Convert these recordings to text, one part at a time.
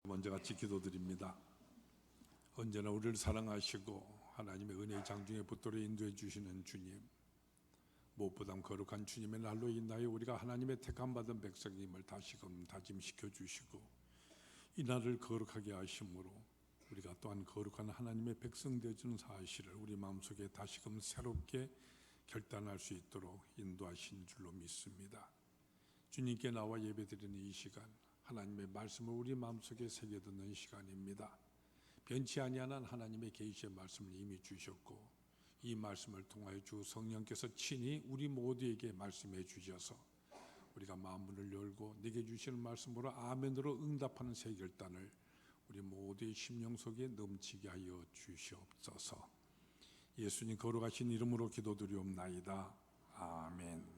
먼저 같이 기도드립니다. 언제나 우리를 사랑하시고 하나님의 은혜의 장중에 붙들어 인도해 주시는 주님, 무엇보다 거룩한 주님의 날로 인하여 우리가 하나님의 택함 받은 백성임을 다시금 다짐시켜 주시고 이 날을 거룩하게 하심으로 우리가 또한 거룩한 하나님의 백성 되어주는 사실을 우리 마음속에 다시금 새롭게 결단할 수 있도록 인도하신 줄로 믿습니다. 주님께 나와 예배드리는 이 시간, 하나님의 말씀을 우리 마음속에 새겨듣는 시간입니다. 변치 아니하는 하나님의 계시의 말씀을 이미 주셨고 이 말씀을 통하여 주 성령께서 친히 우리 모두에게 말씀해 주셔서 우리가 마음문을 열고 내게 주시는 말씀으로 아멘으로 응답하는 새 결단을 우리 모두의 심령 속에 넘치게 하여 주시옵소서. 예수님 거룩하신 이름으로 기도드리옵나이다. 아멘.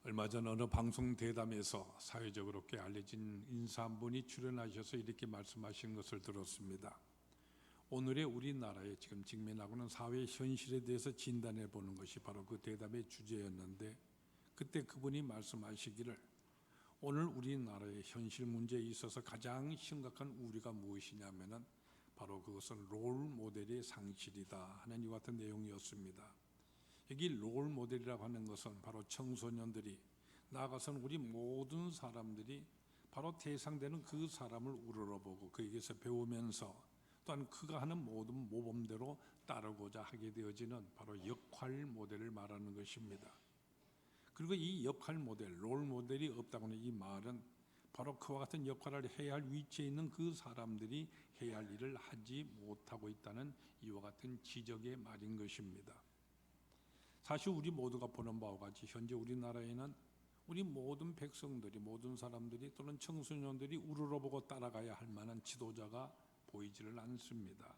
얼마 전 어느 방송 대담에서 사회적으로 꽤 알려진 인사 한 분이 출연하셔서 이렇게 말씀하신 것을 들었습니다. 오늘의 우리나라에 지금 직면하고는 사회 현실에 대해서 진단해 보는 것이 바로 그 대담의 주제였는데, 그때 그분이 말씀하시기를 오늘 우리나라의 현실 문제에 있어서 가장 심각한 우려가 무엇이냐면은 바로 그것은 롤 모델의 상실이다 하는 이와 같은 내용이었습니다. 여기 롤 모델이라고 하는 것은 바로 청소년들이, 나아가서는 우리 모든 사람들이 바로 대상되는 그 사람을 우러러보고 그에게서 배우면서 또한 그가 하는 모든 모범대로 따르고자 하게 되어지는 바로 역할 모델을 말하는 것입니다. 그리고 이 역할 모델, 롤 모델이 없다고 하는 이 말은 바로 그와 같은 역할을 해야 할 위치에 있는 그 사람들이 해야 할 일을 하지 못하고 있다는 이와 같은 지적의 말인 것입니다. 사실 우리 모두가 보는 바와 같이 현재 우리나라에는 우리 모든 백성들이, 모든 사람들이 또는 청소년들이 우러러보고 따라가야 할 만한 지도자가 보이지를 않습니다.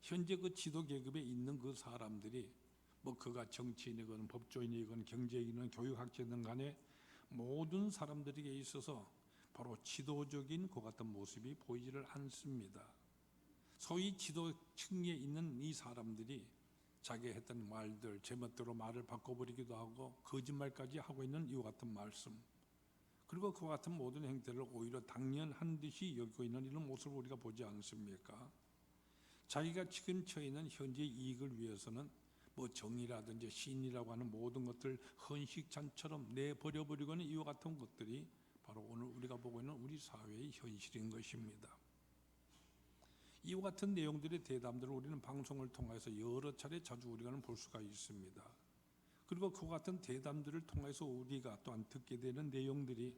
현재 그 지도 계급에 있는 그 사람들이 그가 정치인이건 법조인이건 경제인이건 교육학자든 간에 모든 사람들에게 있어서 바로 지도적인 그 같은 모습이 보이지를 않습니다. 소위 지도층에 있는 이 사람들이 자기가 했던 말들, 제멋대로 말을 바꿔버리기도 하고 거짓말까지 하고 있는 이와 같은 말씀, 그리고 그와 같은 모든 행태를 오히려 당연한 듯이 여기고 있는 이런 모습을 우리가 보지 않습니까? 자기가 지금 처해 있는 현재의 이익을 위해서는 정의라든지 신이라고 하는 모든 것들 헌식찬처럼 내버려버리고는 이와 같은 것들이 바로 오늘 우리가 보고 있는 우리 사회의 현실인 것입니다. 이와 같은 내용들의 대담들을 우리는 방송을 통해서 여러 차례 자주 우리가 볼 수가 있습니다. 그리고 그와 같은 대담들을 통해서 우리가 또한 듣게 되는 내용들이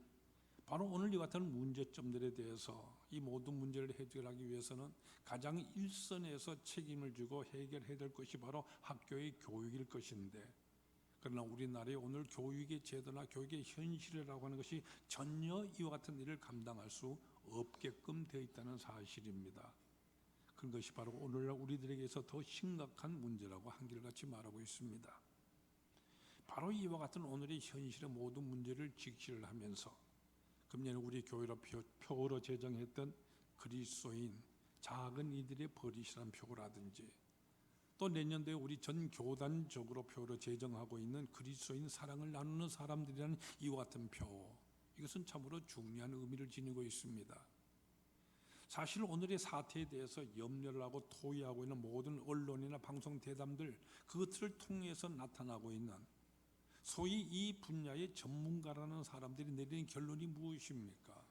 바로 오늘 이와 같은 문제점들에 대해서 이 모든 문제를 해결하기 위해서는 가장 일선에서 책임을 지고 해결해야 될 것이 바로 학교의 교육일 것인데, 그러나 우리나라의 오늘 교육의 제도나 교육의 현실이라고 하는 것이 전혀 이와 같은 일을 감당할 수 없게끔 되어 있다는 사실입니다. 그것이 바로 오늘날 우리들에게서 더 심각한 문제라고 한결같이 말하고 있습니다. 바로 이와 같은 오늘의 현실의 모든 문제를 직시를 하면서 금년에 우리 교회로 표어로 제정했던 그리스도인 작은 이들의 버릇이라는 표어라든지, 또 내년도에 우리 전 교단적으로 표어로 제정하고 있는 그리스도인 사랑을 나누는 사람들이라는 이와 같은 표어, 이것은 참으로 중요한 의미를 지니고 있습니다. 사실 오늘의 사태에 대해서 염려를 하고 토의하고 있는 모든 언론이나 방송 대담들, 그것들을 통해서 나타나고 있는 소위 이 분야의 전문가라는 사람들이 내리는 결론이 무엇입니까?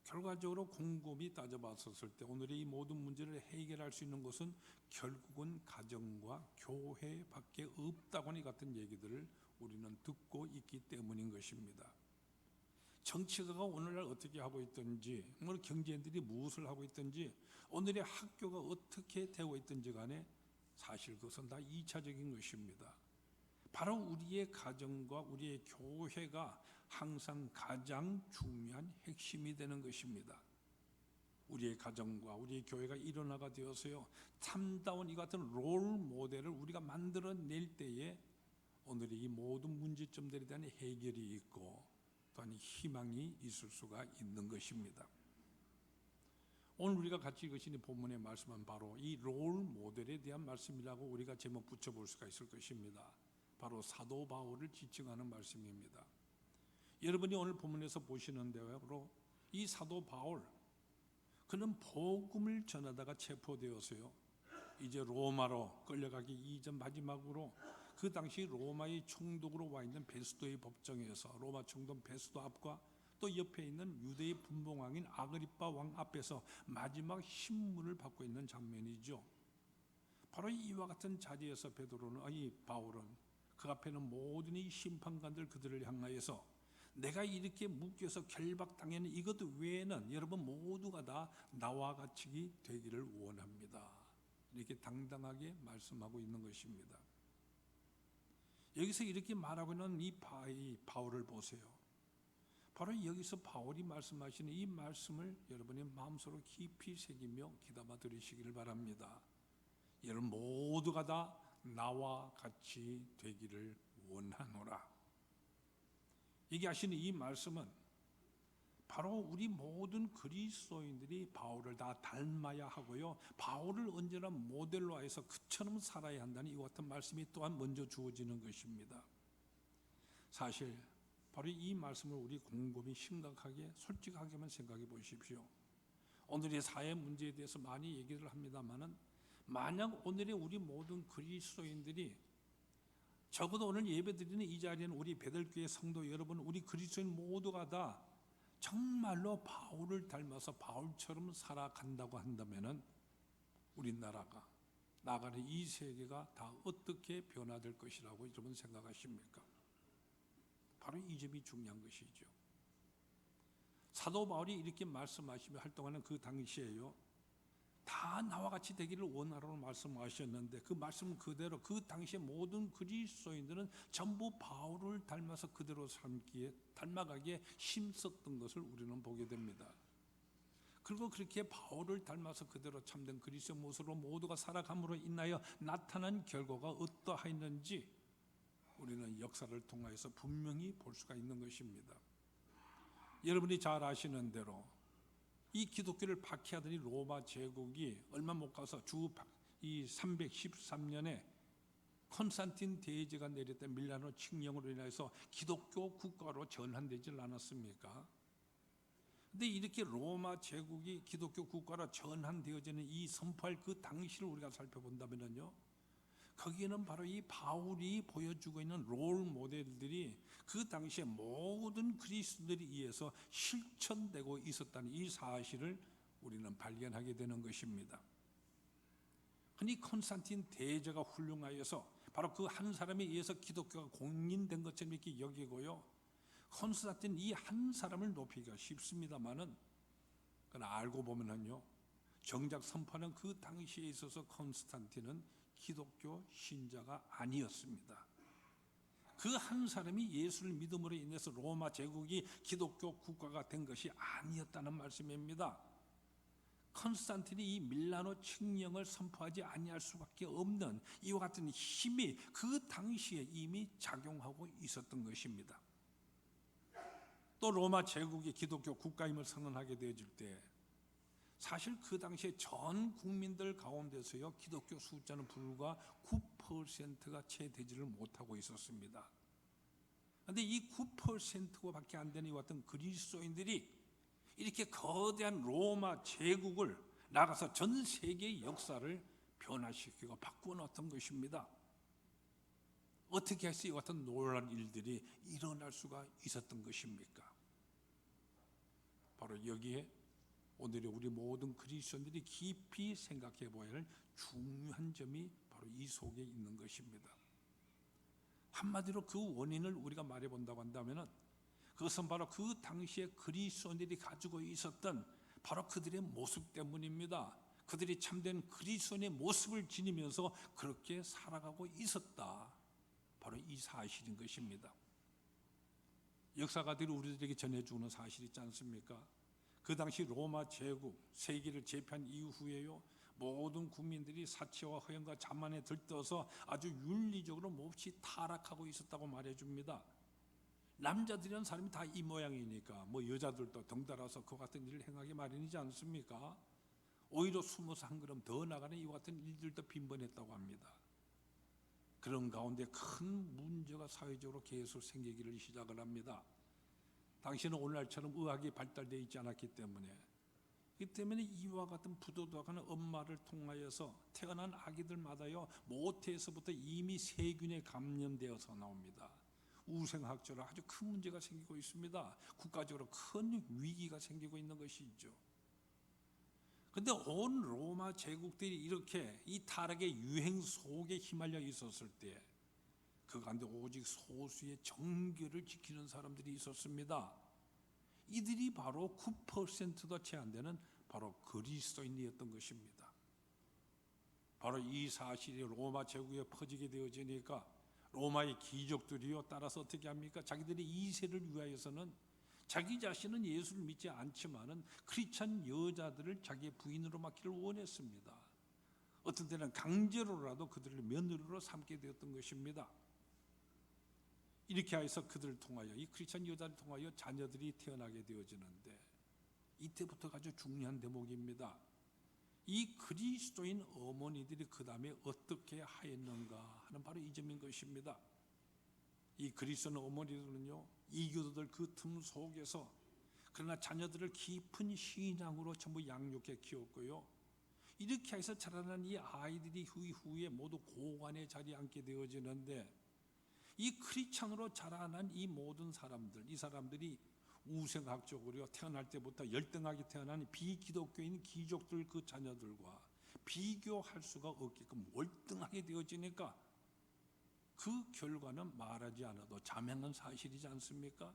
결과적으로 곰곰이 따져봤었을 때 오늘의 이 모든 문제를 해결할 수 있는 것은 결국은 가정과 교회밖에 없다고 하는 같은 얘기들을 우리는 듣고 있기 때문인 것입니다. 정치가가 오늘날 어떻게 하고 있든지, 경제인들이 무엇을 하고 있든지, 오늘의 학교가 어떻게 되고 있든지 간에 사실 그것은 다 2차적인 것입니다. 바로 우리의 가정과 우리의 교회가 항상 가장 중요한 핵심이 되는 것입니다. 우리의 가정과 우리의 교회가 일어나가 되어서요, 참다운 이 같은 롤 모델을 우리가 만들어낼 때에 오늘의 이 모든 문제점들에 대한 해결이 있고 또한 희망이 있을 수가 있는 것입니다. 오늘 우리가 같이 읽으신 이 본문의 말씀은 바로 이 롤 모델에 대한 말씀이라고 우리가 제목 붙여볼 수가 있을 것입니다. 바로 사도 바울을 지칭하는 말씀입니다. 여러분이 오늘 본문에서 보시는 대로 이 사도 바울, 그는 복음을 전하다가 체포되었어요. 이제 로마로 끌려가기 이전 마지막으로 그 당시 로마의 총독으로 와 있는 베스도의 법정에서 로마 총독 베스도 앞과 또 옆에 있는 유대의 분봉왕인 아그리빠 왕 앞에서 마지막 신문을 받고 있는 장면이죠. 바로 이와 같은 자리에서 바울은 그 앞에는 모든 이 심판관들 그들을 향하여서 내가 이렇게 묶여서 결박당하는 이것 외에는 여러분 모두가 다 나와 같이 되기를 원합니다. 이렇게 당당하게 말씀하고 있는 것입니다. 여기서 이렇게 말하고 있는 이 바울을 보세요. 바로 여기서 바울이 말씀하시는 이 말씀을 여러분의 마음속으로 깊이 새기며 귀담아 들으시기를 바랍니다. 여러분 모두가 다 나와 같이 되기를 원하노라. 얘기하시는 이 말씀은 바로 우리 모든 그리스도인들이 바울을 다 닮아야 하고요, 바울을 언제나 모델로 해서 그처럼 살아야 한다는 이 같은 말씀이 또한 먼저 주어지는 것입니다. 사실 바로 이 말씀을 우리 곰곰이 심각하게 솔직하게만 생각해 보십시오. 오늘의 사회 문제에 대해서 많이 얘기를 합니다만은 만약 오늘의 우리 모든 그리스도인들이 적어도 오늘 예배드리는 이 자리에는 우리 베들교회 성도 여러분, 우리 그리스도인 모두가 다 정말로 바울을 닮아서 바울처럼 살아간다고 한다면은 우리나라가 나가는 이 세계가 다 어떻게 변화될 것이라고 여러분 생각하십니까? 바로 이 점이 중요한 것이죠. 사도 바울이 이렇게 말씀하시며 활동하는 그 당시에요, 다 나와 같이 되기를 원하라고 말씀하셨는데 그 말씀 그대로 그 당시에 모든 그리스도인들은 전부 바울을 닮아서 그대로 삶기에 닮아가기에 힘썼던 것을 우리는 보게 됩니다. 그리고 그렇게 바울을 닮아서 그대로 참된 그리스도 모습으로 모두가 살아감으로 인하여 나타난 결과가 어떠하였는지 우리는 역사를 통하여서 분명히 볼 수가 있는 것입니다. 여러분이 잘 아시는 대로 이 기독교를 박해하던 이 로마 제국이 얼마 못 가서 이 313년에 콘스탄틴 대제가 내렸던 밀라노 칙령으로 인해서 기독교 국가로 전환되지 않았습니까? 근데 이렇게 로마 제국이 기독교 국가로 전환되어지는 이 선포할 그 당시를 우리가 살펴본다면요, 거기에는 바로 이 바울이 보여주고 있는 롤 모델들이 그 당시에 모든 그리스도인들에 의해서 실천되고 있었다는 이 사실을 우리는 발견하게 되는 것입니다. 근데 콘스탄틴 대제가 훌륭하여서 바로 그 한 사람에 의해서 기독교가 공인된 것처럼 이렇게 여기고요, 콘스탄틴 이 한 사람을 높이기가 쉽습니다만은 그러나 알고 보면은요, 정작 선포하는 그 당시에 있어서 콘스탄틴은 기독교 신자가 아니었습니다. 그 한 사람이 예수를 믿음으로 인해서 로마 제국이 기독교 국가가 된 것이 아니었다는 말씀입니다. 콘스탄틴이 이 밀라노 칙령을 선포하지 아니할 수밖에 없는 이와 같은 힘이 그 당시에 이미 작용하고 있었던 것입니다. 또 로마 제국이 기독교 국가임을 선언하게 되어질 때 사실 그 당시에 전 국민들 가운데서요, 기독교 숫자는 불과 9%가 채 되지를 못하고 있었습니다. 그런데 이 9%밖에 안 되는 이 같은 그리스도인들이 이렇게 거대한 로마 제국을 나가서 전 세계의 역사를 변화시키고 바꾸어놨던 것입니다. 어떻게 해서 이 같은 놀라운 일들이 일어날 수가 있었던 것입니까? 바로 여기에 오늘의 우리 모든 그리스도인들이 깊이 생각해 보아야 할 중요한 점이 바로 이 속에 있는 것입니다. 한마디로 그 원인을 우리가 말해 본다고 한다면 그것은 바로 그 당시에 그리스도인들이 가지고 있었던 바로 그들의 모습 때문입니다. 그들이 참된 그리스도인의 모습을 지니면서 그렇게 살아가고 있었다, 바로 이 사실인 것입니다. 역사가들이 우리들에게 전해주는 사실이 있지 않습니까? 그 당시 로마 제국 세계를 제패한 이후에요, 모든 국민들이 사치와 허영과 자만에 들떠서 아주 윤리적으로 몹시 타락하고 있었다고 말해줍니다. 남자들이란 사람이 다 이 모양이니까 뭐 여자들도 덩달아서 그 같은 일을 행하기 마련이지 않습니까? 오히려 숨어서 한 걸음 더 나가는 이 같은 일들도 빈번했다고 합니다. 그런 가운데 큰 문제가 사회적으로 계속 생기기를 시작을 합니다. 당시는 오늘날처럼 의학이 발달되어 있지 않았기 때문에, 이 때문에 이와 같은 부도덕하는 엄마를 통하여서 태어난 아기들마다요 모태에서부터 이미 세균에 감염되어서 나옵니다. 우생학적으로 아주 큰 문제가 생기고 있습니다. 국가적으로 큰 위기가 생기고 있는 것이죠. 그런데 온 로마 제국들이 이렇게 이 타락의 유행 속에 휘말려 있었을 때 그 가운데 오직 소수의 정규를 지키는 사람들이 있었습니다. 이들이 바로 9%도 채 안 되는 바로 그리스도인이었던 것입니다. 바로 이 사실이 로마 제국에 퍼지게 되어지니까 로마의 귀족들이요 따라서 어떻게 합니까? 자기들의 이세를 위하여서는 자기 자신은 예수를 믿지 않지만은 크리스찬 여자들을 자기의 부인으로 맡기를 원했습니다. 어떤 때는 강제로라도 그들을 며느리로 삼게 되었던 것입니다. 이렇게 해서 그들을 통하여, 이 크리스찬 여자를 통하여 자녀들이 태어나게 되어지는데, 이때부터 아주 중요한 대목입니다. 이 그리스도인 어머니들이 그 다음에 어떻게 하였는가 하는 바로 이 점인 것입니다. 이 그리스도인 어머니들은요 이교도들 그 틈 속에서 그러나 자녀들을 깊은 신앙으로 전부 양육해 키웠고요, 이렇게 해서 자라난 이 아이들이 후에 모두 고관에 자리에 앉게 되어지는데, 이 크리스찬으로 자라난 이 모든 사람들, 이 사람들이 우생학적으로 태어날 때부터 열등하게 태어난 비기독교인 귀족들 그 자녀들과 비교할 수가 없게끔 월등하게 되어지니까 그 결과는 말하지 않아도 자명한 사실이지 않습니까?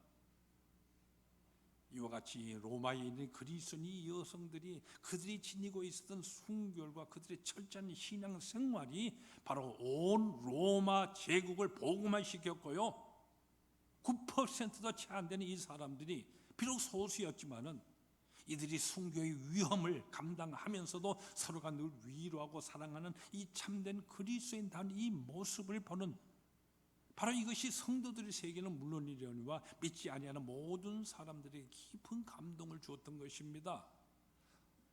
이와 같이 로마에 있는 그리스도인 여성들이 그들이 지니고 있었던 순결과 그들의 철저한 신앙 생활이 바로 온 로마 제국을 복음화 시켰고요, 9%도 채 안 되는 이 사람들이 비록 소수였지만은 이들이 순교의 위험을 감당하면서도 서로가 늘 위로하고 사랑하는 이 참된 그리스도인다운 이 모습을 보는, 바로 이것이 성도들의 세계는 물론이려니와 믿지 아니하는 모든 사람들에게 깊은 감동을 주었던 것입니다.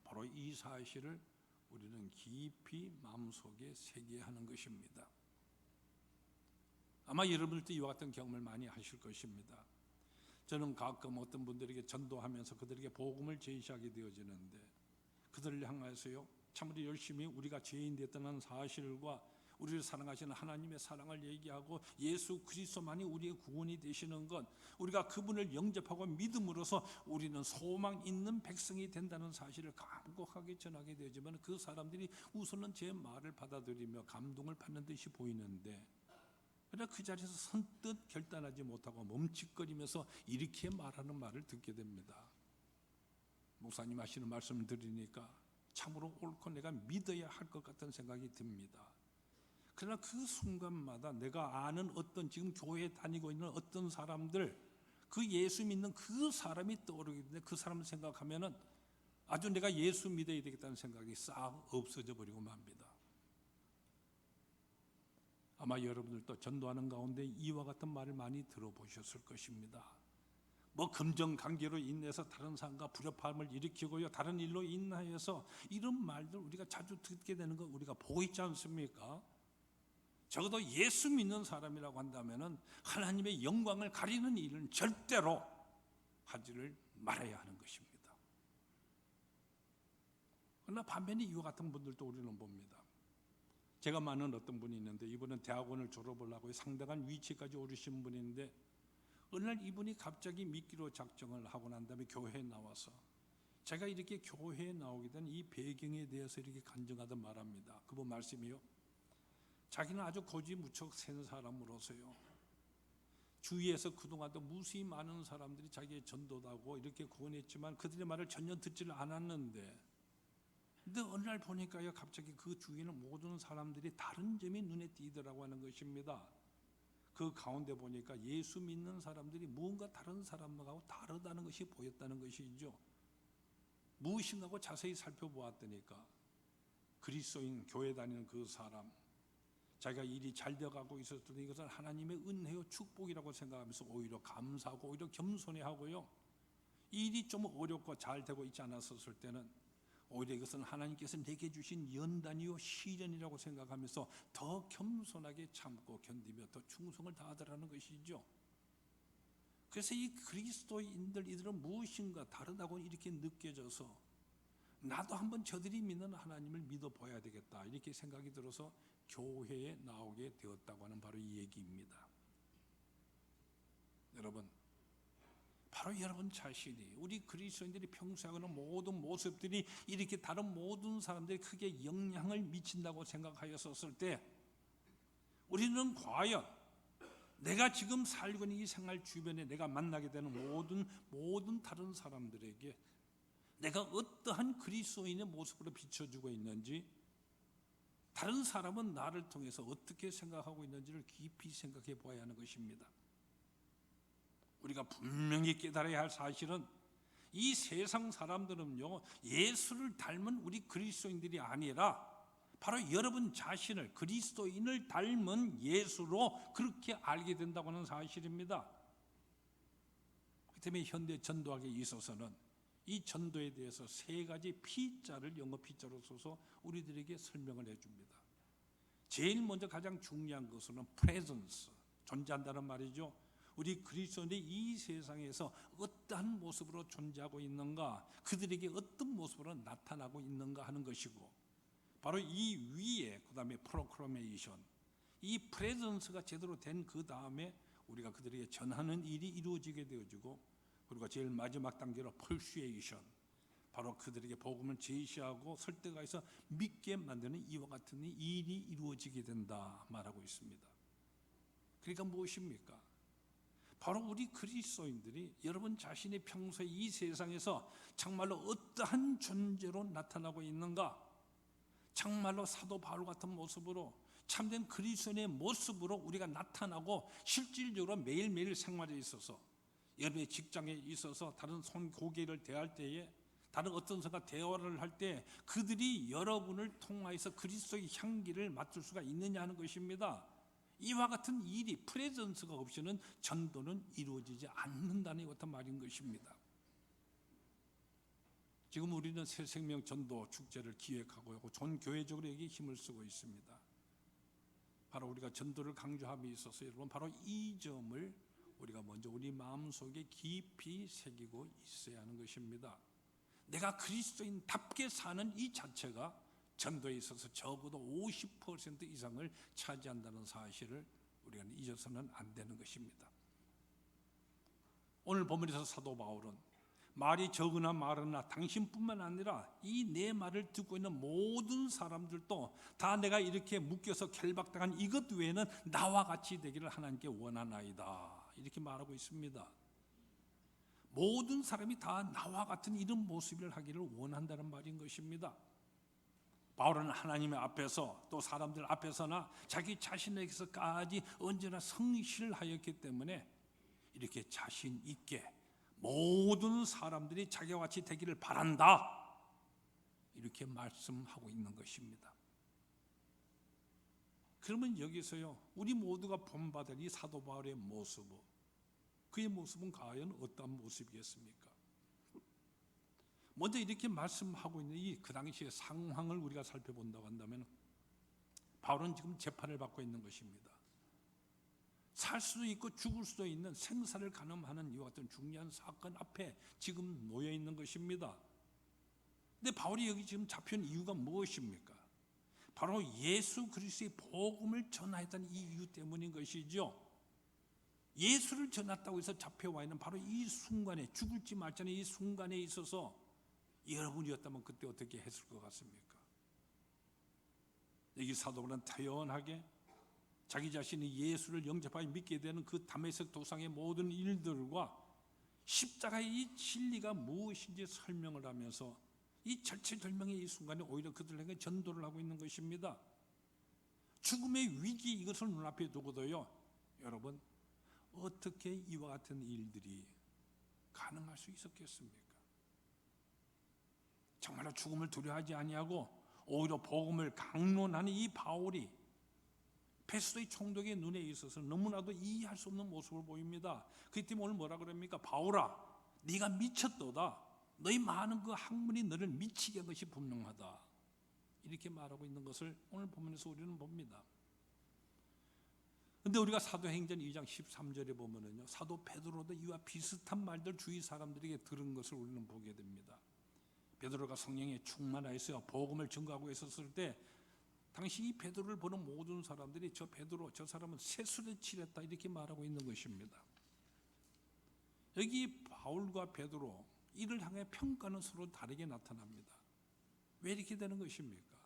바로 이 사실을 우리는 깊이 마음속에 새겨야 하는 것입니다. 아마 여러분들도 이와 같은 경험을 많이 하실 것입니다. 저는 가끔 어떤 분들에게 전도하면서 그들에게 복음을 제시하게 되어지는데, 그들을 향하여서요 참으로 열심히 우리가 죄인 됐다는 사실과 우리를 사랑하시는 하나님의 사랑을 얘기하고 예수 그리스도만이 우리의 구원이 되시는 것, 우리가 그분을 영접하고 믿음으로써 우리는 소망 있는 백성이 된다는 사실을 간곡하게 전하게 되지만, 그 사람들이 우선은 제 말을 받아들이며 감동을 받는 듯이 보이는데, 그러나 그 자리에서 선뜻 결단하지 못하고 멈칫거리면서 이렇게 말하는 말을 듣게 됩니다. 목사님 하시는 말씀을 들으니까 참으로 옳고 내가 믿어야 할 것 같은 생각이 듭니다. 그러나 그 순간마다 내가 아는 어떤 지금 교회에 다니고 있는 어떤 사람들, 그 예수 믿는 그 사람이 떠오르게 되는데, 그 사람을 생각하면은 아주 내가 예수 믿어야 되겠다는 생각이 싹 없어져 버리고 맙니다. 아마 여러분들도 전도하는 가운데 이와 같은 말을 많이 들어보셨을 것입니다. 뭐 금전관계로 인해서 다른 사람과 불협화음을 일으키고요, 다른 일로 인하여서 이런 말들 우리가 자주 듣게 되는 거 우리가 보고 있지 않습니까? 적어도 예수 믿는 사람이라고 한다면은 하나님의 영광을 가리는 일은 절대로 하지를 말아야 하는 것입니다. 그러나 반면에 이와 같은 분들도 우리는 봅니다. 제가 아는 어떤 분이 있는데, 이분은 대학원을 졸업을 하고 상당한 위치까지 오르신 분인데, 어느 날 이분이 갑자기 믿기로 작정을 하고 난 다음에 교회에 나와서, 제가 이렇게 교회에 나오게 된 이 배경에 대해서 이렇게 간증하듯 말합니다. 그분 말씀이요, 자기는 아주 고지무척 센 사람으로서요, 주위에서 그동안도 무수히 많은 사람들이 자기의 전도다고 이렇게 구원했지만 그들의 말을 전혀 듣지를 않았는데, 근데 어느 날 보니까요 갑자기 그 주위에는 모든 사람들이 다른 점이 눈에 띄더라고 하는 것입니다. 그 가운데 보니까 예수 믿는 사람들이 무언가 다른 사람하고 다르다는 것이 보였다는 것이죠. 무엇인가 하고 자세히 살펴보았더니까 그리스도인 교회 다니는 그 사람, 자기가 일이 잘 되어가고 있었더니 이것은 하나님의 은혜요 축복이라고 생각하면서 오히려 감사하고 오히려 겸손해하고요, 일이 좀 어렵고 잘 되고 있지 않았었을 때는 오히려 이것은 하나님께서 내게 주신 연단이요 시련이라고 생각하면서 더 겸손하게 참고 견디며 더 충성을 다하더라는 것이죠. 그래서 이 그리스도인들 이들은 무엇인가 다르다고 이렇게 느껴져서 나도 한번 저들이 믿는 하나님을 믿어봐야 되겠다 이렇게 생각이 들어서 교회에 나오게 되었다고 하는 바로 이 얘기입니다. 여러분, 바로 여러분 자신이 우리 그리스도인들이 평소에 하는 모든 모습들이 이렇게 다른 모든 사람들이 크게 영향을 미친다고 생각하였었을 때 우리는 과연 내가 지금 살고 있는 이 생활 주변에 내가 만나게 되는 모든 다른 사람들에게 내가 어떠한 그리스도인의 모습으로 비춰주고 있는지, 다른 사람은 나를 통해서 어떻게 생각하고 있는지를 깊이 생각해 보아야 하는 것입니다. 우리가 분명히 깨달아야 할 사실은 이 세상 사람들은요, 예수를 닮은 우리 그리스도인들이 아니라 바로 여러분 자신을 그리스도인을 닮은 예수로 그렇게 알게 된다고 하는 사실입니다. 그 때문에 현대 전도학에 있어서는 이 전도에 대해서 세 가지 P자를 영어 P자로 써서 우리들에게 설명을 해줍니다. 제일 먼저 가장 중요한 것은 presence, 존재한다는 말이죠. 우리 그리스도인이 이 세상에서 어떠한 모습으로 존재하고 있는가, 그들에게 어떤 모습으로 나타나고 있는가 하는 것이고, 바로 이 위에 그 다음에 프로클레이션, 이 프레젠스가 제대로 된 그 다음에 우리가 그들에게 전하는 일이 이루어지게 되어지고, 그리고 제일 마지막 단계로 퍼슈에이션, 바로 그들에게 복음을 제시하고 설득해서 믿게 만드는 이와 같은 일이 이루어지게 된다 말하고 있습니다. 그러니까 무엇입니까? 바로 우리 그리스도인들이 여러분 자신이 평소에 이 세상에서 정말로 어떠한 존재로 나타나고 있는가, 정말로 사도 바울 같은 모습으로 참된 그리스도인의 모습으로 우리가 나타나고 실질적으로 매일매일 생활에 있어서, 여러분의 직장에 있어서 다른 손고객을 대할 때에, 다른 어떤 사람과 대화를 할 때 그들이 여러분을 통하여서 그리스도의 향기를 맡을 수가 있느냐 하는 것입니다. 이와 같은 일이 프레젠스가 없이는 전도는 이루어지지 않는다는 같은 말인 것입니다. 지금 우리는 새생명 전도 축제를 기획하고 있고 전 교회적으로 여기 힘을 쓰고 있습니다. 바로 우리가 전도를 강조함에 있어서 여러분 바로 이 점을 우리가 먼저 우리 마음속에 깊이 새기고 있어야 하는 것입니다. 내가 그리스도인답게 사는 이 자체가 전도에 있어서 적어도 50% 이상을 차지한다는 사실을 우리가 잊어서는 안 되는 것입니다. 오늘 본문에서 사도 바울은 말이 적으나 많으나 당신뿐만 아니라 이 내 말을 듣고 있는 모든 사람들도 다 내가 이렇게 묶여서 결박당한 이것 외에는 나와 같이 되기를 하나님께 원하나이다 이렇게 말하고 있습니다. 모든 사람이 다 나와 같은 이런 모습을 하기를 원한다는 말인 것입니다. 바울은 하나님의 앞에서 또 사람들 앞에서나 자기 자신에게서까지 언제나 성실하였기 때문에 이렇게 자신 있게 모든 사람들이 자기와 같이 되기를 바란다 이렇게 말씀하고 있는 것입니다. 그러면 여기서요, 우리 모두가 본받을 이 사도 바울의 모습, 그의 모습은 과연 어떤 모습이겠습니까? 먼저 이렇게 말씀하고 있는 이 그 당시의 상황을 우리가 살펴본다고 한다면, 바울은 지금 재판을 받고 있는 것입니다. 살 수도 있고 죽을 수도 있는 생사를 가늠하는 이와 같은 중요한 사건 앞에 지금 놓여 있는 것입니다. 근데 바울이 여기 지금 잡힌 이유가 무엇입니까? 바로 예수 그리스도의 복음을 전하였다는 이 이유 때문인 것이죠. 예수를 전했다고 해서 잡혀와 있는 바로 이 순간에, 죽을지 말자는 이 순간에 있어서 여러분이었다면 그때 어떻게 했을 것 같습니까? 여기 사도 바울은 태연하게 자기 자신이 예수를 영접하여 믿게 되는 그 다메섹 도상의 모든 일들과 십자가의 이 진리가 무엇인지 설명을 하면서 이 절체절명의 이 순간에 오히려 그들에게 전도를 하고 있는 것입니다. 죽음의 위기 이것을 눈앞에 두고도요, 여러분 어떻게 이와 같은 일들이 가능할 수 있었겠습니까? 정말로 죽음을 두려워하지 아니하고 오히려 복음을 강론하는 이 바울이 베스도의 총독의 눈에 있어서 너무나도 이해할 수 없는 모습을 보입니다. 그렇기 때문에 오늘 뭐라 그럽니까? 바울아, 네가 미쳤도다. 너희 많은 그 학문이 너를 미치게 한 것이 분명하다. 이렇게 말하고 있는 것을 오늘 본문에서 우리는 봅니다. 근데 우리가 사도행전 2장 13절에 보면은요, 사도 베드로도 이와 비슷한 말들 주위 사람들에게 들은 것을 우리는 보게 됩니다. 베드로가 성령에 충만하였어요. 복음을 증거하고 있었을 때 당시 이 베드로를 보는 모든 사람들이 저 베드로, 저 사람은 세술에 칠했다 이렇게 말하고 있는 것입니다. 여기 바울과 베드로 이를 향해 평가는 서로 다르게 나타납니다. 왜 이렇게 되는 것입니까?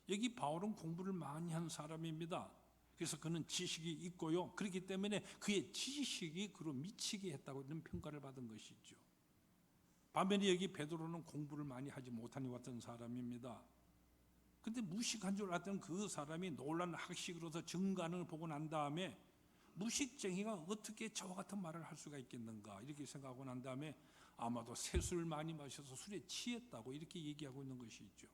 여기 바울은 공부를 많이 한 사람입니다. 그래서 그는 지식이 있고요, 그렇기 때문에 그의 지식이 그로 미치게 했다고 이런 평가를 받은 것이죠. 반면에 여기 베드로는 공부를 많이 하지 못한 것 같은 사람입니다. 근데 무식한 줄 알았던 그 사람이 놀라운 학식으로서 증거하는 걸 보고 난 다음에 무식쟁이가 어떻게 저와 같은 말을 할 수가 있겠는가 이렇게 생각하고 난 다음에 아마도 새술을 많이 마셔서 술에 취했다고 이렇게 얘기하고 있는 것이죠.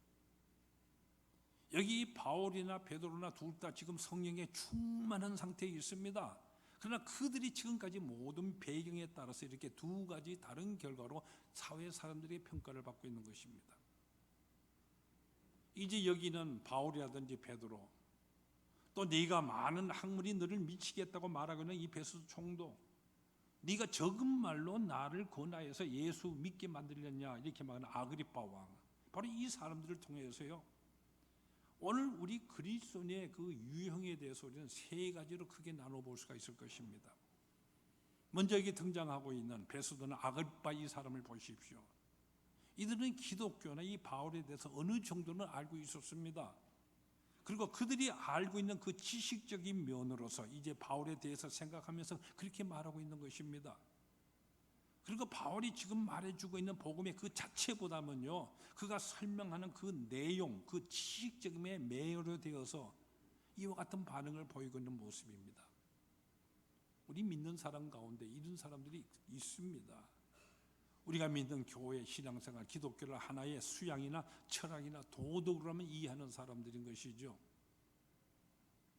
여기 바울이나 베드로나 둘 다 지금 성령에 충만한 상태에 있습니다. 그러나 그들이 지금까지 모든 배경에 따라서 이렇게 두 가지 다른 결과로 사회 사람들의 평가를 받고 있는 것입니다. 이제 여기는 바울이라든지 베드로, 또 네가 많은 학문이 너를 미치겠다고 말하고 있는 이 베스 총독, 네가 적은 말로 나를 권하여서 예수 믿게 만들렸냐 이렇게 말하는 아그리빠 왕, 바로 이 사람들을 통해서요, 오늘 우리 그리스도인의 그 유형에 대해서 우리는 세 가지로 크게 나눠볼 수가 있을 것입니다. 먼저 여기 등장하고 있는 베스도나 아그리빠 이 사람을 보십시오. 이들은 기독교나 이 바울에 대해서 어느 정도는 알고 있었습니다. 그리고 그들이 알고 있는 그 지식적인 면으로서 이제 바울에 대해서 생각하면서 그렇게 말하고 있는 것입니다. 그리고 바울이 지금 말해주고 있는 복음의 그 자체보다는요, 그가 설명하는 그 내용, 그 지식적임에 매료되어서 이와 같은 반응을 보이고 있는 모습입니다. 우리 믿는 사람 가운데 이런 사람들이 있습니다. 우리가 믿는 교회, 신앙생활, 기독교를 하나의 수양이나 철학이나 도덕으로만 이해하는 사람들인 것이죠.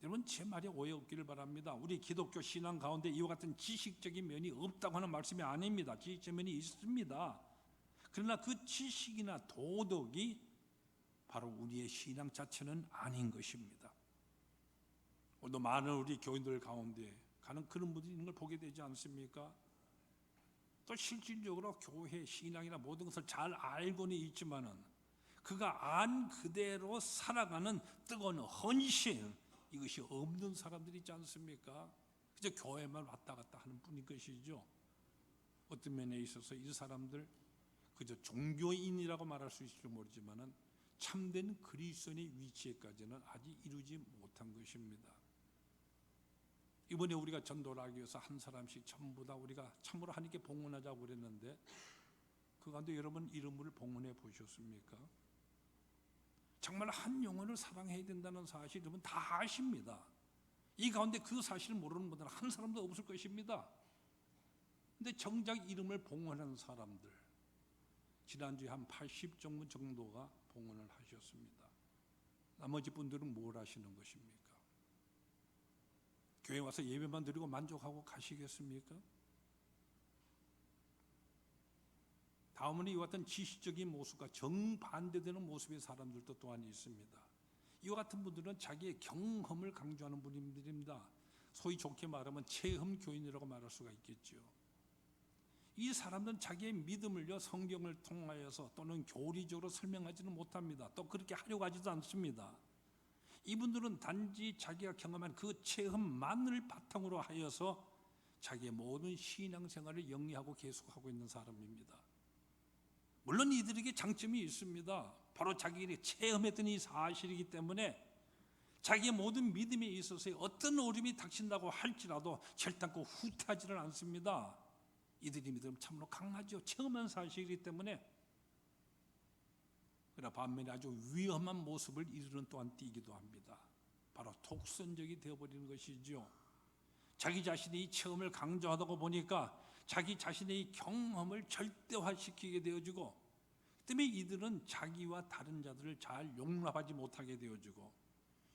여러분, 제 말에 오해 없기를 바랍니다. 우리 기독교 신앙 가운데 이와 같은 지식적인 면이 없다고 하는 말씀이 아닙니다. 지식적인 면이 있습니다. 그러나 그 지식이나 도덕이 바로 우리의 신앙 자체는 아닌 것입니다. 오늘도 많은 우리 교인들 가운데 가는 그런 분들이 있는 걸 보게 되지 않습니까? 또 실질적으로 교회, 신앙이나 모든 것을 잘 알고는 있지만은 그가 안 그대로 살아가는 뜨거운 헌신, 이것이 없는 사람들이 있지 않습니까? 그저 교회만 왔다 갔다 하는 뿐인 것이죠. 어떤 면에 있어서 이 사람들 그저 종교인이라고 말할 수 있을지 모르지만은 참된 그리스도인의 위치에까지는 아직 이루지 못한 것입니다. 이번에 우리가 전도를 하기 위해서 한 사람씩 전부 다 우리가 참으로 하나님께 봉헌하자고 그랬는데 그 가운데 여러분 이름을 봉헌해 보셨습니까? 정말 한 영혼을 사랑해야 된다는 사실 여러분 다 아십니다. 이 가운데 그 사실을 모르는 분들은 한 사람도 없을 것입니다. 근데 정작 이름을 봉헌하는 사람들, 지난주에 한 80종 정도가 봉헌을 하셨습니다. 나머지 분들은 뭘 하시는 것입니까? 교회 와서 예배만 드리고 만족하고 가시겠습니까? 다음은 이와 같은 지식적인 모습과 정반대되는 모습의 사람들도 또한 있습니다. 이와 같은 분들은 자기의 경험을 강조하는 분들입니다. 소위 좋게 말하면 체험 교인이라고 말할 수가 있겠죠. 이 사람들은 자기의 믿음을요, 성경을 통하여서 또는 교리적으로 설명하지는 못합니다. 또 그렇게 하려고 하지도 않습니다. 이분들은 단지 자기가 경험한 그 체험만을 바탕으로 하여서 자기의 모든 신앙생활을 영위하고 계속하고 있는 사람입니다. 물론 이들에게 장점이 있습니다. 바로 자기들이 체험했던 이 사실이기 때문에 자기의 모든 믿음에 있어서 어떤 어려움이 닥친다고 할지라도 결단코 후퇴하지는 않습니다. 이들이 믿음은 참으로 강하죠. 체험한 사실이기 때문에. 그러나 반면에 아주 위험한 모습을 이들은 또한 띠기도 합니다. 바로 독선적이 되어버리는 것이죠. 자기 자신이 이 체험을 강조하다가 보니까 자기 자신의 이 경험을 절대화시키게 되어지고, 때문에 이들은 자기와 다른 자들을 잘 용납하지 못하게 되어지고,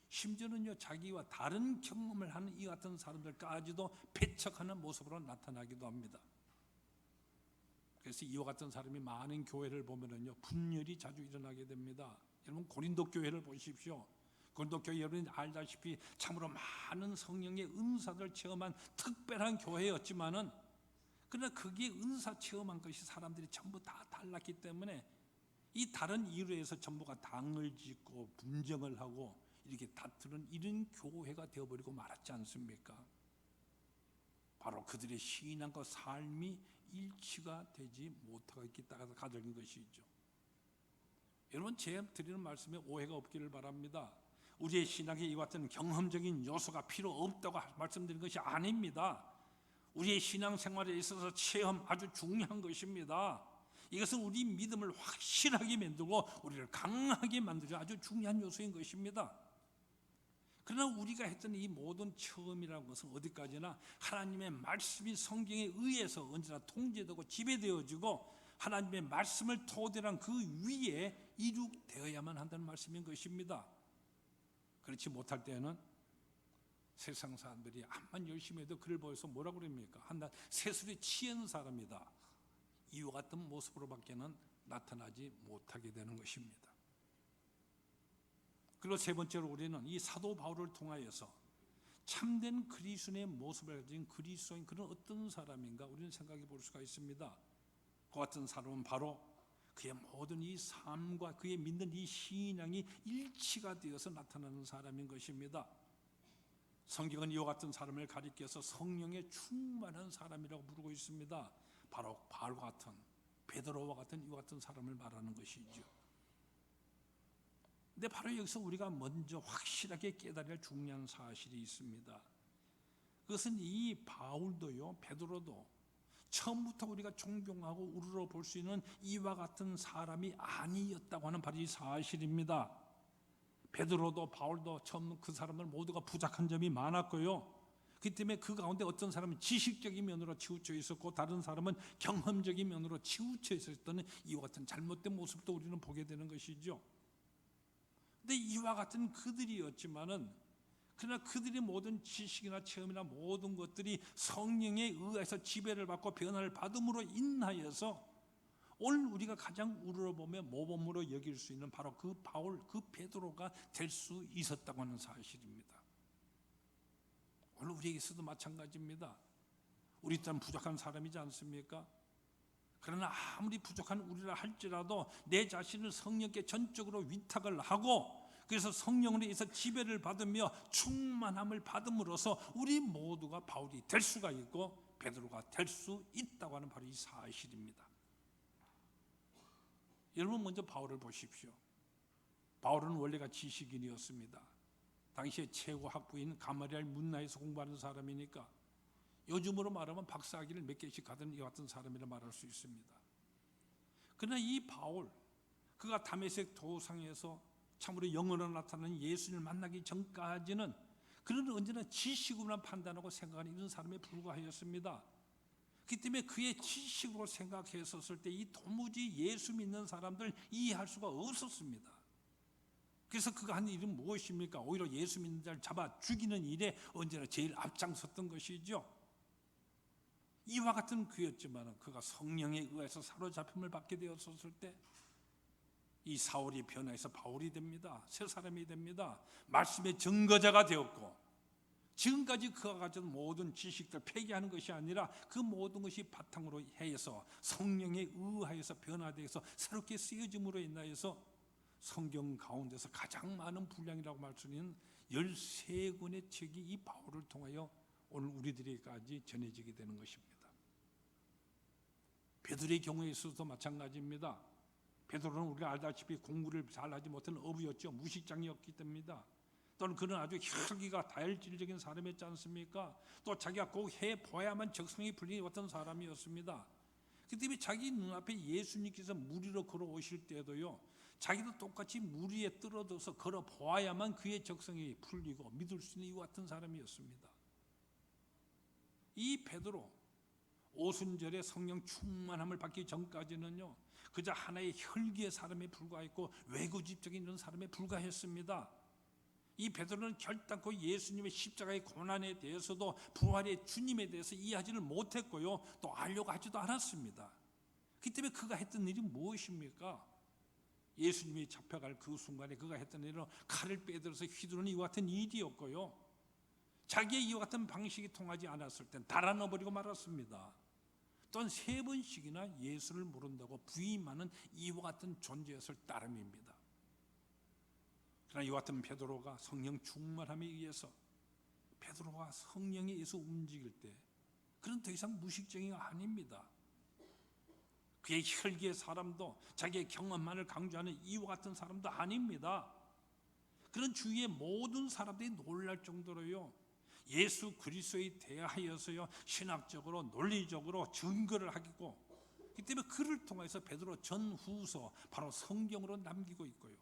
심지어는요 자기와 다른 경험을 하는 이 같은 사람들까지도 배척하는 모습으로 나타나기도 합니다. 그래서 이와 같은 사람이 많은 교회를 보면은요 분열이 자주 일어나게 됩니다. 여러분 고린도 교회를 보십시오. 고린도교회 여러분이 알다시피 참으로 많은 성령의 은사를 체험한 특별한 교회였지만은, 그러나 거기에 은사 체험한 것이 사람들이 전부 다 달랐기 때문에 이 다른 이유로 해서 전부가 당을 짓고 분쟁을 하고 이렇게 다투는 이런 교회가 되어버리고 말았지 않습니까? 바로 그들의 신앙과 삶이 일치가 되지 못하고 있기 때문에 가져진 것이죠. 여러분, 제 드리는 말씀에 오해가 없기를 바랍니다. 우리의 신앙에 이와 같은 경험적인 요소가 필요 없다고 말씀드린 것이 아닙니다. 우리의 신앙생활에 있어서 체험 아주 중요한 것입니다. 이것은 우리 믿음을 확실하게 만들고 우리를 강하게 만들어 아주 중요한 요소인 것입니다. 그러나 우리가 했던 이 모든 체험이라는 것은 어디까지나 하나님의 말씀이 성경에 의해서 언제나 통제되고 지배되어지고 하나님의 말씀을 토대로 한 그 위에 이룩되어야만 한다는 말씀인 것입니다. 그렇지 못할 때는 세상 사람들이 암만 열심히 해도 그를 보여서 뭐라고 그럽니까? 한낱 세술에 취한 사람이다. 이와 같은 모습으로밖에는 나타나지 못하게 되는 것입니다. 그리고 세 번째로 우리는 이 사도 바울을 통하여서 참된 그리스도인의 모습을 가진 그리스도인, 그런 어떤 사람인가 우리는 생각해 볼 수가 있습니다. 그 같은 사람은 바로 그의 모든 이 삶과 그의 믿는 이 신앙이 일치가 되어서 나타나는 사람인 것입니다. 성경은 이와 같은 사람을 가리켜서 성령에 충만한 사람이라고 부르고 있습니다. 바로 바울과 같은, 베드로와 같은 이와 같은 사람을 말하는 것이죠. 근데 바로 여기서 우리가 먼저 확실하게 깨달아야 할 중요한 사실이 있습니다. 그것은 이 바울도요, 베드로도 처음부터 우리가 존경하고 우러러 볼 수 있는 이와 같은 사람이 아니었다고 하는 바로 이 사실입니다. 베드로도 바울도 처음 그 사람들 모두가 부족한 점이 많았고요. 그렇기 때문에 그 가운데 어떤 사람은 지식적인 면으로 치우쳐 있었고 다른 사람은 경험적인 면으로 치우쳐 있었던 이와 같은 잘못된 모습도 우리는 보게 되는 것이죠. 근데 이와 같은 그들이었지만은, 그러나 그들의 모든 지식이나 체험이나 모든 것들이 성령에 의해서 지배를 받고 변화를 받음으로 인하여서 오늘 우리가 가장 우러러보며 모범으로 여길 수 있는 바로 그 바울, 그 베드로가 될 수 있었다고 하는 사실입니다. 오늘 우리에게서도 마찬가지입니다. 우리 또한 부족한 사람이지 않습니까? 그러나 아무리 부족한 우리라 할지라도 내 자신을 성령께 전적으로 위탁을 하고, 그래서 성령으로 인해서 지배를 받으며 충만함을 받음으로써 우리 모두가 바울이 될 수가 있고 베드로가 될 수 있다고 하는 바로 이 사실입니다. 여러분, 먼저 바울을 보십시오. 바울은 원래가 지식인이었습니다. 당시에 최고 학부인 가마리엘 문나에서 공부하는 사람이니까 요즘으로 말하면 박사학위를 몇 개씩 가던 이와 같은 사람이라 말할 수 있습니다. 그러나 이 바울, 그가 다메섹 도상에서 참으로 영으로 나타나는 예수님을 만나기 전까지는 그는 언제나 지식으로만 판단하고 생각하는 이런 사람에 불과하였습니다. 그렇기 때문에 그의 지식으로 생각했었을 때 이 도무지 예수 믿는 사람들 이해할 수가 없었습니다. 그래서 그가 한 일은 무엇입니까? 오히려 예수 믿는 자를 잡아 죽이는 일에 언제나 제일 앞장섰던 것이죠. 이와 같은 그였지만 그가 성령에 의해서 사로잡힘을 받게 되었을 때 이 사울이 변화해서 바울이 됩니다. 새 사람이 됩니다. 말씀의 증거자가 되었고, 지금까지 그가 가진 모든 지식들 폐기하는 것이 아니라 그 모든 것이 바탕으로 해서 성령에 의하여서 변화되어서 새롭게 쓰여짐으로 인하여서 성경 가운데서 가장 많은 분량이라고 말 수 있는 13권의 책이 이 바울을 통하여 오늘 우리들에게까지 전해지게 되는 것입니다. 베드로의 경우에 있어서도 마찬가지입니다. 베드로는 우리가 알다시피 공부를 잘하지 못한 어부였죠. 무식장이었기 때문입니다. 또는 그는 아주 혈기가 다혈질적인 사람이었지 않습니까? 또 자기가 꼭 해보야만 적성이 풀리는 어떤 사람이었습니다. 그 때문에 자기 눈앞에 예수님께서 물 위로 걸어오실 때도요, 자기도 똑같이 물 위에 떨어져서 걸어보아야만 그의 적성이 풀리고 믿을 수 있는 이와 같은 사람이었습니다. 이 베드로, 오순절에 성령 충만함을 받기 전까지는요, 그저 하나의 혈기의 사람에 불과했고 외고집적인 이런 사람에 불과했습니다. 이 베드로는 결단코 예수님의 십자가의 고난에 대해서도 부활의 주님에 대해서 이해하지를 못했고요, 또 알려고 하지도 않았습니다. 그 때문에 그가 했던 일이 무엇입니까? 예수님이 잡혀갈 그 순간에 그가 했던 일은 칼을 빼들어서 휘두르는 이와 같은 일이었고요. 자기의 이와 같은 방식이 통하지 않았을 땐 달아넣어버리고 말았습니다. 또한 3번씩이나 예수를 모른다고 부인하는 이와 같은 존재였을 따름입니다. 그러나 이와 같은 베드로가 성령 충만함에 의해서 베드로가 성령의 예수 움직일 때 그는 더 이상 무식쟁이가 아닙니다. 그의 혈기의 사람도 자기의 경험만을 강조하는 이와 같은 사람도 아닙니다. 그런 주위의 모든 사람들이 놀랄 정도로요, 예수 그리스도에 대하여서요 신학적으로 논리적으로 증거를 하고, 그 때문에 그를 통해서 베드로 전후서 바로 성경으로 남기고 있고요.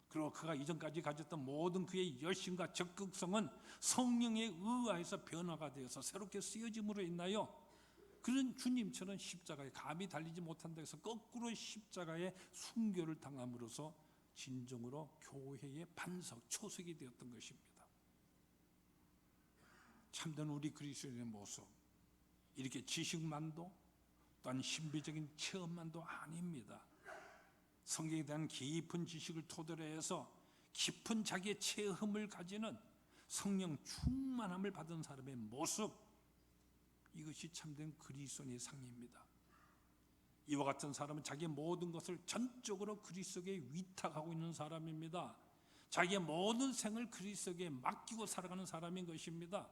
그리고 그가 이전까지 가졌던 모든 그의 열심과 적극성은 성령에 의하여서 변화가 되어서 새롭게 쓰여짐으로 인하여 그런 주님처럼 십자가에 감히 달리지 못한다 해서 거꾸로 십자가의 순교를 당함으로써 진정으로 교회의 반석, 초석이 되었던 것입니다. 참된 우리 그리스도인의 모습, 이렇게 지식만도 또한 신비적인 체험만도 아닙니다. 성경에 대한 깊은 지식을 토대로 해서 깊은 자기의 체험을 가지는 성령 충만함을 받은 사람의 모습, 이것이 참된 그리스도인의 상입니다. 이와 같은 사람은 자기의 모든 것을 전적으로 그리스도에게 위탁하고 있는 사람입니다. 자기의 모든 생을 그리스도에게 맡기고 살아가는 사람인 것입니다.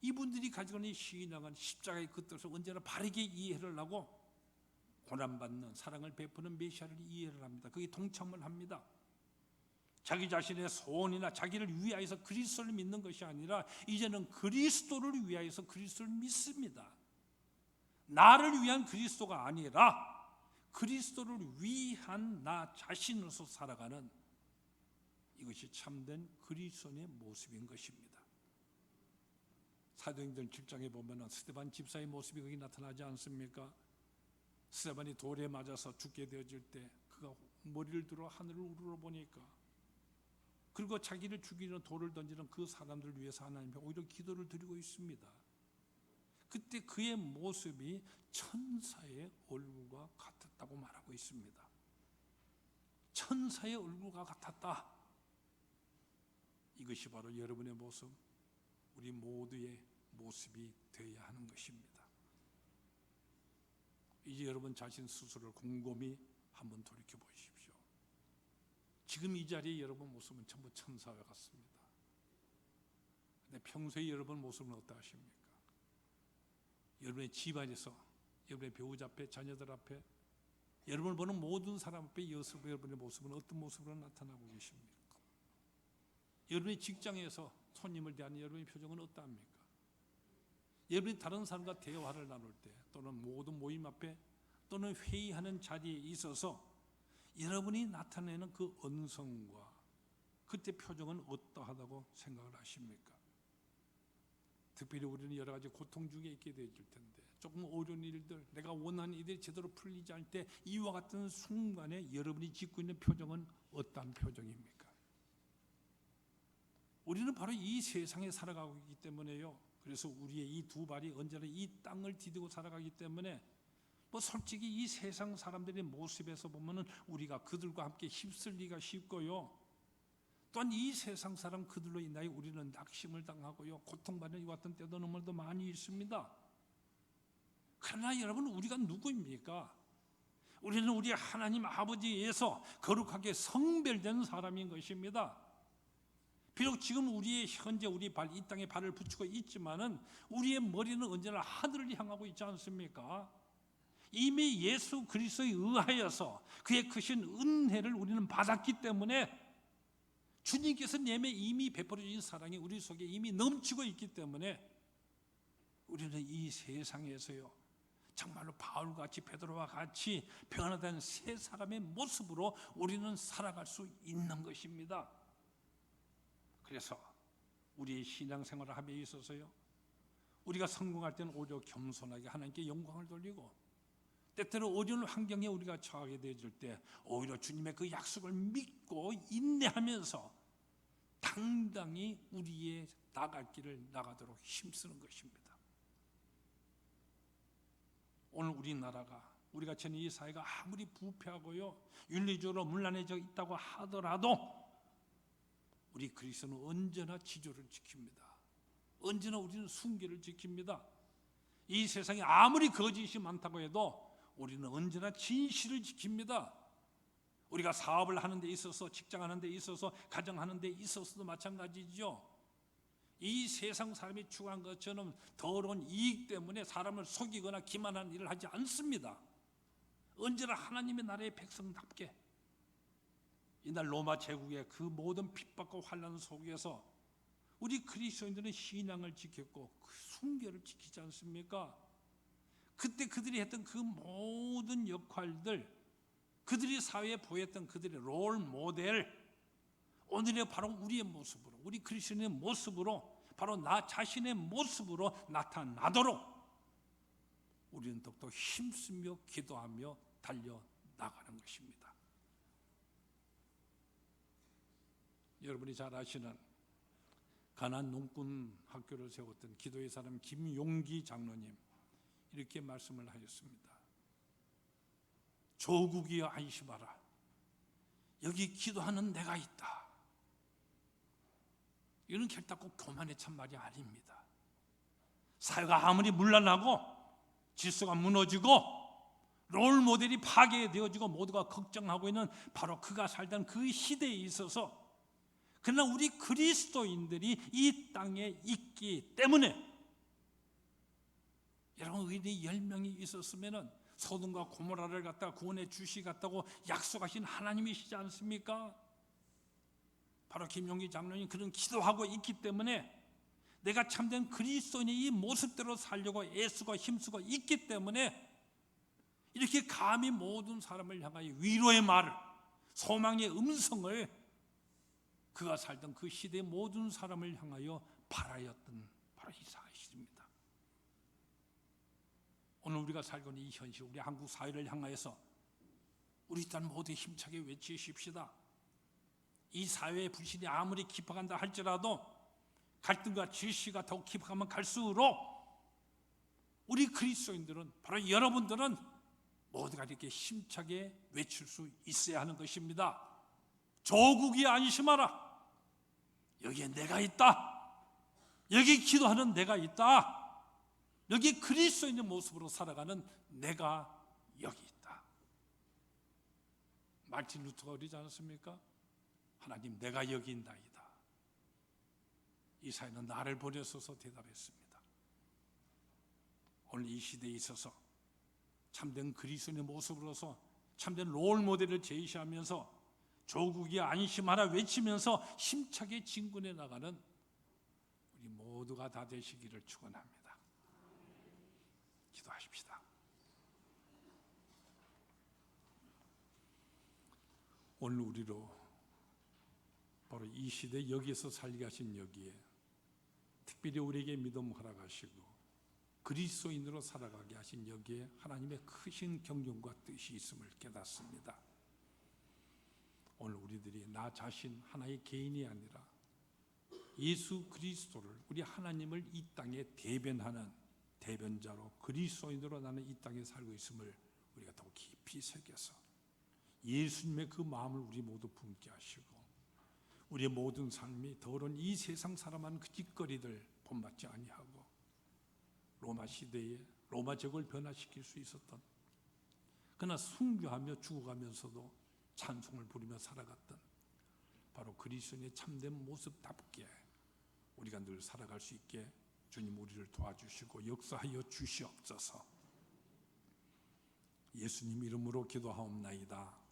이분들이 가지고 있는 신앙은 십자가의 그 뜻을 언제나 바르게 이해를 하고 고난받는, 사랑을 베푸는 메시아를 이해를 합니다. 거기에 동참을 합니다. 자기 자신의 소원이나 자기를 위하여서 그리스도를 믿는 것이 아니라 이제는 그리스도를 위하여서 그리스도를 믿습니다. 나를 위한 그리스도가 아니라 그리스도를 위한 나 자신으로서 살아가는, 이것이 참된 그리스도인의 모습인 것입니다. 사도행전 7장에 보면 스데반 집사의 모습이 거기 나타나지 않습니까? 스데반이 돌에 맞아서 죽게 되어질 때 그가 머리를 들어 하늘을 우러러보니까, 그리고 자기를 죽이는 돌을 던지는 그 사람들을 위해서 하나님께 오히려 기도를 드리고 있습니다. 그때 그의 모습이 천사의 얼굴과 같았다고 말하고 있습니다. 천사의 얼굴과 같았다. 이것이 바로 여러분의 모습, 우리 모두의 모습이 되어야 하는 것입니다. 이제 여러분 자신 스스로를 곰곰이 한번 돌이켜 보십시오. 지금 이 자리에 여러분 모습은 전부 천사와 같습니다. 근데 평소에 여러분 모습은 어떠하십니까? 여러분의 집안에서, 여러분의 배우자 앞에, 자녀들 앞에, 여러분을 보는 모든 사람 앞에 여러분의 모습은 어떤 모습으로 나타나고 계십니까? 여러분의 직장에서 손님을 대하는 여러분의 표정은 어떠합니까? 여러분이 다른 사람과 대화를 나눌 때, 또는 모든 모임 앞에, 또는 회의하는 자리에 있어서 여러분이 나타내는 그 언성과 그때 표정은 어떠하다고 생각을 하십니까? 특별히 우리는 여러 가지 고통 중에 있게 되어질 텐데, 조금 어려운 일들, 내가 원하는 일들이 제대로 풀리지 않을 때 이와 같은 순간에 여러분이 짓고 있는 표정은 어떠한 표정입니까? 우리는 바로 이 세상에 살아가고 있기 때문에요. 그래서 우리의 이 두 발이 언제나 이 땅을 디디고 살아가기 때문에 솔직히 이 세상 사람들의 모습에서 보면은 우리가 그들과 함께 휩쓸리기가 쉽고요. 또한 이 세상 사람 그들로 인하여 우리는 낙심을 당하고요, 고통받는 이 같은 때도 너무도 많이 있습니다. 그러나 여러분, 우리가 누구입니까? 우리는 우리 하나님 아버지에서 거룩하게 성별된 사람인 것입니다. 비록 지금 우리의 현재 우리 이 땅에 발을 붙이고 있지만은 우리의 머리는 언제나 하늘을 향하고 있지 않습니까? 이미 예수 그리스도에 의하여서 그의 크신 은혜를 우리는 받았기 때문에, 주님께서 내게 이미 베풀어 주신 사랑이 우리 속에 이미 넘치고 있기 때문에 우리는 이 세상에서요 정말로 바울같이, 베드로와 같이 변화된 새 사람의 모습으로 우리는 살아갈 수 있는 것입니다. 그래서 우리의 신앙생활을 함에 있어서요, 우리가 성공할 때는 오히려 겸손하게 하나님께 영광을 돌리고, 때때로 어려운 환경에 우리가 처하게 되어질 때 오히려 주님의 그 약속을 믿고 인내하면서 당당히 우리의 나갈 길을 나가도록 힘쓰는 것입니다. 오늘 우리나라가, 우리가 지는 이 사회가 아무리 부패하고요 윤리적으로 문란해져 있다고 하더라도 우리 그리스도는 언제나 지조를 지킵니다. 언제나 우리는 순결을 지킵니다. 이 세상에 아무리 거짓이 많다고 해도 우리는 언제나 진실을 지킵니다. 우리가 사업을 하는 데 있어서, 직장하는 데 있어서, 가정하는 데 있어서도 마찬가지죠. 이 세상 사람이 추구한 것처럼 더러운 이익 때문에 사람을 속이거나 기만하는 일을 하지 않습니다. 언제나 하나님의 나라의 백성답게 이날 로마 제국의 그 모든 핍박과 환난 속에서 우리 그리스도인들은 신앙을 지켰고 그 순결을 지키지 않습니까? 그때 그들이 했던 그 모든 역할들, 그들이 사회에 보였던 그들의 롤 모델, 오늘의 바로 우리의 모습으로, 우리 그리스도인의 모습으로, 바로 나 자신의 모습으로 나타나도록 우리는 더욱더 힘쓰며 기도하며 달려나가는 것입니다. 여러분이 잘 아시는 가나안 농군 학교를 세웠던 기도의 사람 김용기 장로님, 이렇게 말씀을 하셨습니다. 조국이여 안심하라. 여기 기도하는 내가 있다. 이런 결단코 교만의 참말이 아닙니다. 사회가 아무리 문란하고 질서가 무너지고 롤 모델이 파괴되어지고 모두가 걱정하고 있는 바로 그가 살던 그 시대에 있어서, 그러나 우리 그리스도인들이 이 땅에 있기 때문에, 여러분 의인이 10명이 있었으면 소돔과 고모라를 갖다가 구원해 주시겠다고 약속하신 하나님이시지 않습니까? 바로 김용기 장로님 그런 기도하고 있기 때문에 내가 참된 그리스도인의 이 모습대로 살려고 애쓰고 힘쓰고 있기 때문에 이렇게 감히 모든 사람을 향하여 위로의 말을, 소망의 음성을 그가 살던 그 시대의 모든 사람을 향하여 바라였던 바로 이 사실입니다. 오늘 우리가 살고 있는 이 현실, 우리 한국 사회를 향하여서 우리 일단 모두 힘차게 외치십시다. 이 사회의 불신이 아무리 깊어간다 할지라도 갈등과 질시가 더욱 깊어가면 갈수록 우리 그리스도인들은, 바로 여러분들은 모두가 이렇게 힘차게 외칠 수 있어야 하는 것입니다. 조국이 안심하라. 여기에 내가 있다. 여기 기도하는 내가 있다. 여기 그리스도인의 모습으로 살아가는 내가 여기 있다. 말틴 루터가 그러지 않았습니까? 하나님, 내가 여기 있나이다. 이사야는 나를 보내소서 대답했습니다. 오늘 이 시대에 있어서 참된 그리스도인의 모습으로서 참된 롤 모델을 제시하면서 조국이 안심하라 외치면서 힘차게 진군해 나가는 우리 모두가 다 되시기를 축원합니다. 기도하십시다. 오늘 우리로 바로 이 시대 여기에서 살게 하신 여기에 특별히 우리에게 믿음 허락하시고 그리스도인으로 살아가게 하신 여기에 하나님의 크신 경륜과 뜻이 있음을 깨닫습니다. 오늘 우리들이 나 자신 하나의 개인이 아니라 예수 그리스도를, 우리 하나님을 이 땅에 대변하는 대변자로 그리스도인으로 나는 이 땅에 살고 있음을 우리가 더 깊이 새겨서 예수님의 그 마음을 우리 모두 품게 하시고 우리의 모든 삶이 더러운 이 세상 사람한 그 짓거리들 본받지 아니하고 로마 시대에 로마 제국을 변화시킬 수 있었던, 그러나 순교하며 죽어가면서도 찬송을 부르며 살아갔던 바로 그리스도인의 참된 모습답게 우리가 늘 살아갈 수 있게 주님 우리를 도와주시고 역사하여 주시옵소서. 예수님 이름으로 기도하옵나이다.